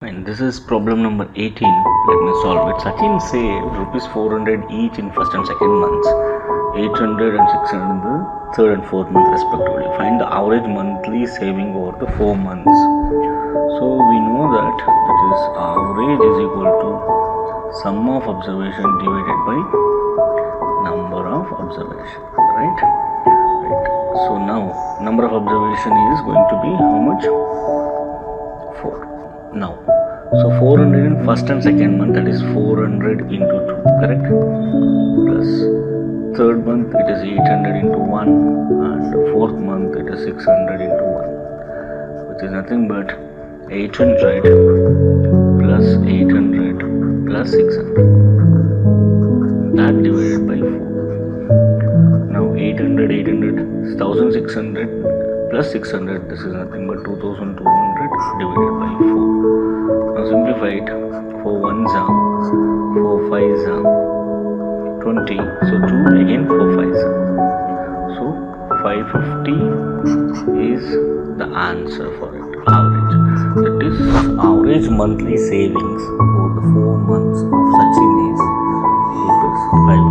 Fine, this is problem number 18. Let me solve it. Sachin saved rupees 400 each in first and second months, 800 and 600 in the third and fourth month respectively. Find the average monthly saving over the 4 months. So we know that is average is equal to sum of observation divided by number of observation, right? So now number of observation is going to be how much? 4. Now, so 400 in first and second month, that is 400 into 2, correct? Plus third month it is 800 into 1 and fourth month it is 600 into 1, which is nothing but 800 plus 800 plus 600, that divided by 4. Now 800 is 1600 plus 600, this is nothing but 2200 divided by 4. Now simplify it. 4 ones are 4 5s are 20, so 2 again 4 5s are. So 550 is the answer for it, average. That is average monthly savings over the 4 months of Sachin is 550.